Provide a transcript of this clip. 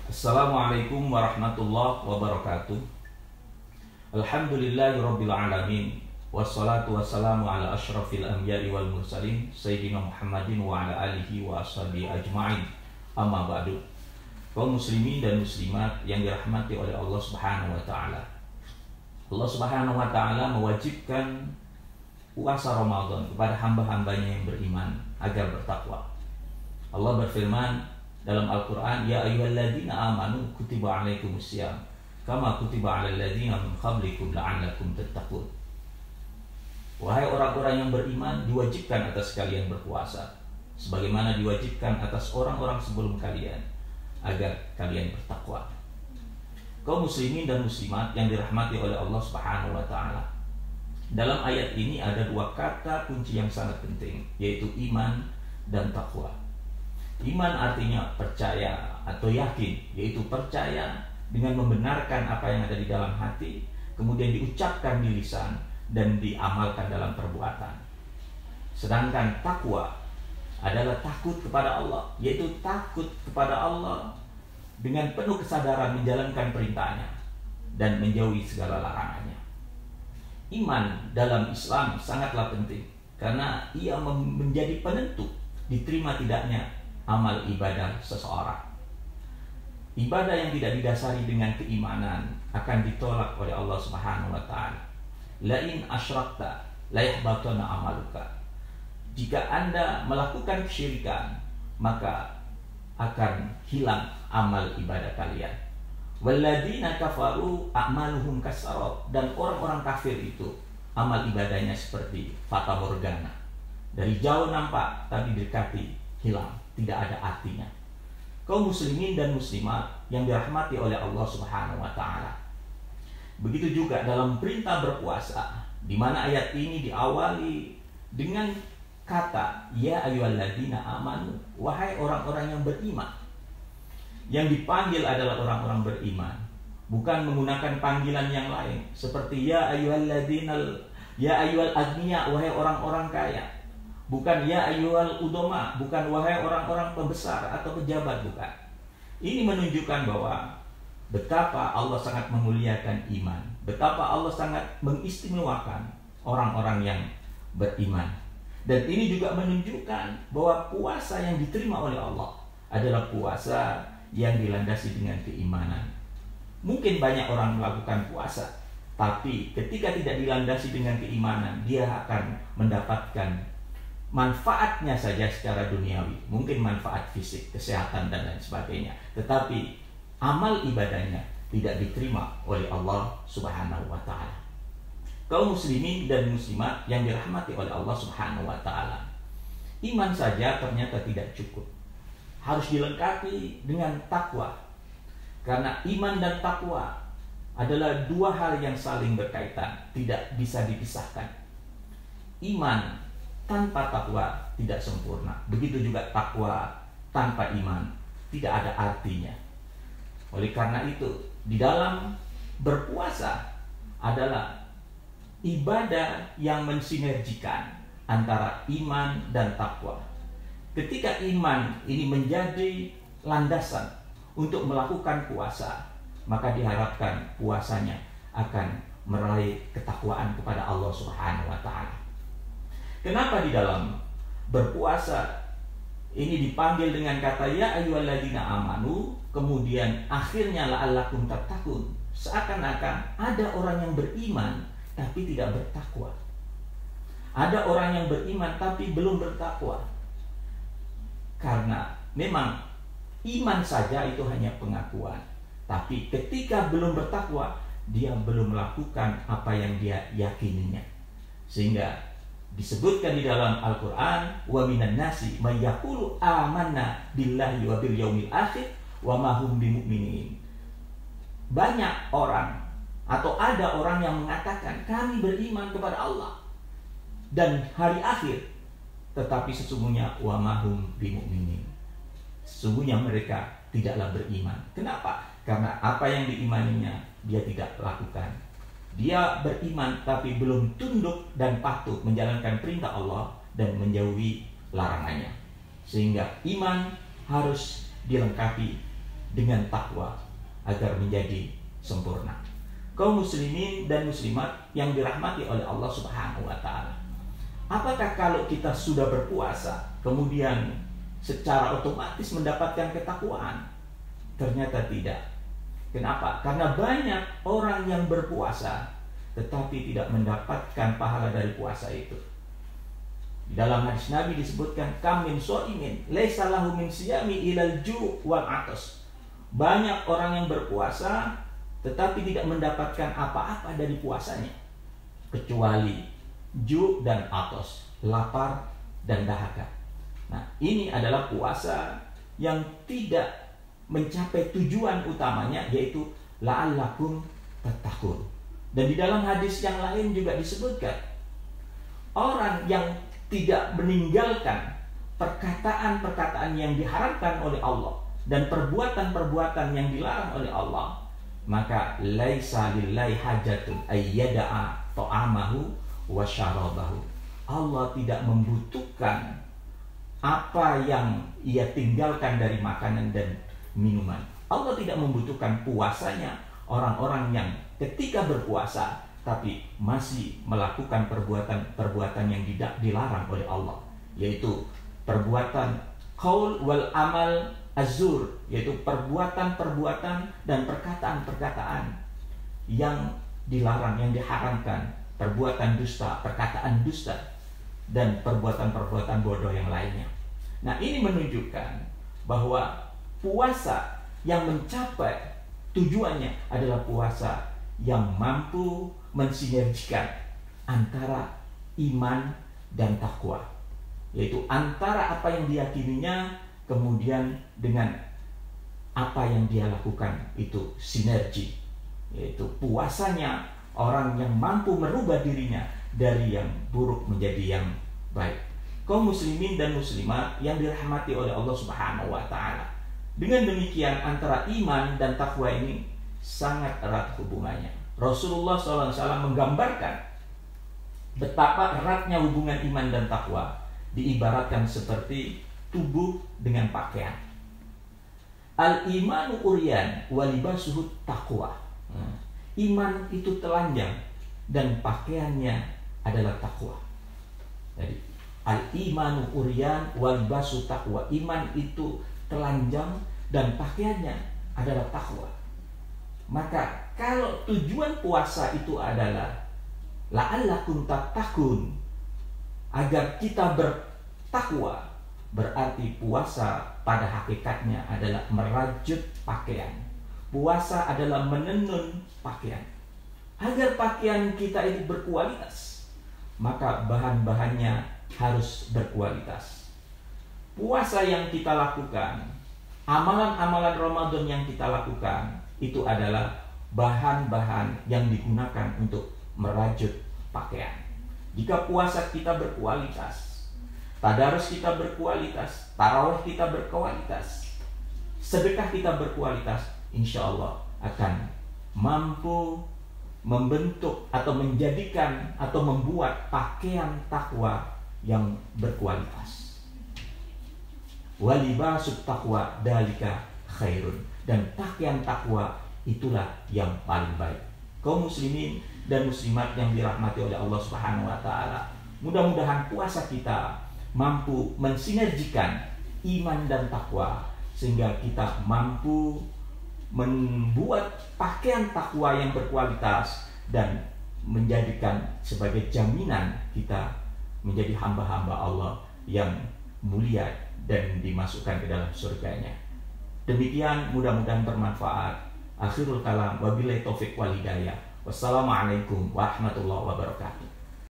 Assalamualaikum warahmatullahi wabarakatuh. Alhamdulillahirabbil alamin. Wassalatu wassalamu ala asyrafil anbiya'i wal mursalin sayyidina Muhammadin wa ala alihi wa ashabihi ajma'in. Amma ba'du. Kaum muslimin dan muslimat yang dirahmati oleh Allah Subhanahu wa taala. Allah Subhanahu wa taala mewajibkan puasa Ramadan kepada hamba-hambanya yang beriman agar bertakwa. Allah berfirman dalam Al-Quran, Ya ayyuhalladzina amanu kutiba alaikumusiyam kama kutiba alal ladzina min qablikum la'allakum tattaqun. Wahai orang-orang yang beriman, diwajibkan atas kalian berpuasa sebagaimana diwajibkan atas orang-orang sebelum kalian agar kalian bertakwa. Kaum muslimin dan muslimat yang dirahmati oleh Allah Subhanahu wa taala. Dalam ayat ini ada dua kata kunci yang sangat penting, yaitu iman dan takwa. Iman artinya percaya atau yakin, yaitu percaya dengan membenarkan apa yang ada di dalam hati, kemudian diucapkan di lisan dan diamalkan dalam perbuatan. Sedangkan takwa adalah takut kepada Allah, yaitu takut kepada Allah dengan penuh kesadaran menjalankan perintahnya dan menjauhi segala larangannya. Iman dalam Islam sangatlah penting karena ia menjadi penentu diterima tidaknya amal ibadah seseorang. Ibadah yang tidak didasari dengan keimanan akan ditolak oleh Allah Subhanahu wa taala. La in asyrakta la yahbatanna amaluka. Jika Anda melakukan kesyirikan, maka akan hilang amal ibadah kalian. Walladzina kafaru a'maluhum kasarab, dan orang-orang kafir itu amal ibadahnya seperti fata morgana. Dari jauh nampak tapi dekati hilang, tidak ada artinya. Kaum muslimin dan muslimat yang dirahmati oleh Allah Subhanahu wa taala. Begitu juga dalam perintah berpuasa, di mana ayat ini diawali dengan kata ya ayyuhalladzina amanu, wahai orang-orang yang beriman. Yang dipanggil adalah orang-orang beriman, bukan menggunakan panggilan yang lain seperti ya ayyuhalladzina, ya ayyuhal agniya, wahai orang-orang kaya. Bukan ya ayyuhal udoma, bukan wahai orang-orang pembesar atau pejabat, bukan. Ini menunjukkan bahwa betapa Allah sangat memuliakan iman, betapa Allah sangat mengistimewakan orang-orang yang beriman. Dan ini juga menunjukkan bahwa puasa yang diterima oleh Allah adalah puasa yang dilandasi dengan keimanan. Mungkin banyak orang melakukan puasa, tapi ketika tidak dilandasi dengan keimanan, dia akan mendapatkan manfaatnya saja secara duniawi, mungkin manfaat fisik, kesehatan dan lain sebagainya, tetapi amal ibadahnya tidak diterima oleh Allah Subhanahu wa taala. Kaum muslimin dan muslimat yang dirahmati oleh Allah Subhanahu wa taala, iman saja ternyata tidak cukup, harus dilengkapi dengan takwa. Karena iman dan takwa adalah dua hal yang saling berkaitan, tidak bisa dipisahkan. Iman tanpa takwa tidak sempurna. Begitu juga takwa tanpa iman tidak ada artinya. Oleh karena itu, di dalam berpuasa adalah ibadah yang mensinergikan antara iman dan takwa. Ketika iman ini menjadi landasan untuk melakukan puasa, maka diharapkan puasanya akan meraih ketakwaan kepada Allah Subhanahu wa taala. Kenapa di dalam berpuasa ini dipanggil dengan kata ya ayyuhalladzina amanu, kemudian akhirnya la'allakum tattaqun? Seakan-akan ada orang yang beriman tapi tidak bertakwa. Ada orang yang beriman tapi belum bertakwa. Karena memang iman saja itu hanya pengakuan, tapi ketika belum bertakwa, dia belum melakukan apa yang dia yakininya. Sehingga disebutkan di dalam Al-Quran, wa minan nasi may yaqulu amanna billahi wa bil yaumil akhir wa ma hum bimu'minin. Banyak orang atau ada orang yang mengatakan kami beriman kepada Allah dan hari akhir, tetapi sesungguhnya wa ma hum bimu'minin, sesungguhnya mereka tidaklah beriman. Kenapa? Karena apa yang diimaninya dia tidak lakukan. Dia beriman tapi belum tunduk dan patuh menjalankan perintah Allah dan menjauhi larangannya. Sehingga iman harus dilengkapi dengan takwa agar menjadi sempurna. Kaum muslimin dan muslimat yang dirahmati oleh Allah Subhanahu wa taala. Apakah kalau kita sudah berpuasa kemudian secara otomatis mendapatkan ketakwaan? Ternyata tidak. Kenapa? Karena banyak orang yang berpuasa tetapi tidak mendapatkan pahala dari puasa itu. Di dalam hadis Nabi disebutkan, kam min shaimin laisa lahu min siyami ilal ju' wal 'atas. Banyak orang yang berpuasa tetapi tidak mendapatkan apa-apa dari puasanya kecuali ju' dan 'atas, lapar dan dahaga. Nah, ini adalah puasa yang tidak mencapai tujuan utamanya, yaitu la'allakum tattaqun. Dan di dalam hadis yang lain juga disebutkan, orang yang tidak meninggalkan perkataan-perkataan yang diharamkan oleh Allah dan perbuatan-perbuatan yang dilarang oleh Allah, maka laisa lillahi hajatun ayyada'a ta'amahu wa syarabahu. Allah tidak membutuhkan apa yang ia tinggalkan dari makanan dan minuman. Allah tidak membutuhkan puasanya orang-orang yang ketika berpuasa tapi masih melakukan perbuatan-perbuatan yang tidak dilarang oleh Allah, yaitu perbuatan qaul wal amal azur, yaitu perbuatan-perbuatan dan perkataan-perkataan yang dilarang, yang diharamkan, perbuatan dusta, perkataan dusta, dan perbuatan-perbuatan bodoh yang lainnya. Nah, ini menunjukkan bahwa puasa yang mencapai tujuannya adalah puasa yang mampu mensinergikan antara iman dan takwa, yaitu antara apa yang diyakininya kemudian dengan apa yang dia lakukan, itu sinergi, yaitu puasanya orang yang mampu merubah dirinya dari yang buruk menjadi yang baik. Kaum muslimin dan muslimat yang dirahmati oleh Allah Subhanahu wa taala, dengan demikian antara iman dan takwa ini sangat erat hubungannya. Rasulullah SAW menggambarkan betapa eratnya hubungan iman dan takwa, diibaratkan seperti tubuh dengan pakaian. Al-imanu uryan walibasuhu taqwa. Iman itu telanjang dan pakaiannya adalah takwa. Jadi al-imanu uryan walibasuhu taqwa. Iman itu telanjang dan pakaiannya adalah takwa. Maka kalau tujuan puasa itu adalah la'allakum tattaqun, agar kita bertakwa, berarti puasa pada hakikatnya adalah merajut pakaian. Puasa adalah menenun pakaian. Agar pakaian kita itu berkualitas, maka bahan-bahannya harus berkualitas. Puasa yang kita lakukan, amalan-amalan Ramadan yang kita lakukan, itu adalah bahan-bahan yang digunakan untuk merajut pakaian. Jika puasa kita berkualitas, tadarus kita berkualitas, tarawih kita berkualitas, sedekah kita berkualitas, insya Allah akan mampu membentuk atau menjadikan atau membuat pakaian takwa yang berkualitas. Walibasut taqwa dalika khairun. Dan pakaian takwa itulah yang paling baik. Kaum muslimin dan muslimat yang dirahmati oleh Allah Subhanahu wa taala, mudah-mudahan puasa kita mampu mensinergikan iman dan takwa sehingga kita mampu membuat pakaian takwa yang berkualitas dan menjadikan sebagai jaminan kita menjadi hamba-hamba Allah yang mulia dan dimasukkan ke dalam surganya. Demikian, mudah-mudahan bermanfaat. Akhirul kalam, wabillahi taufiq wal hidayah. Wassalamualaikum warahmatullahi wabarakatuh.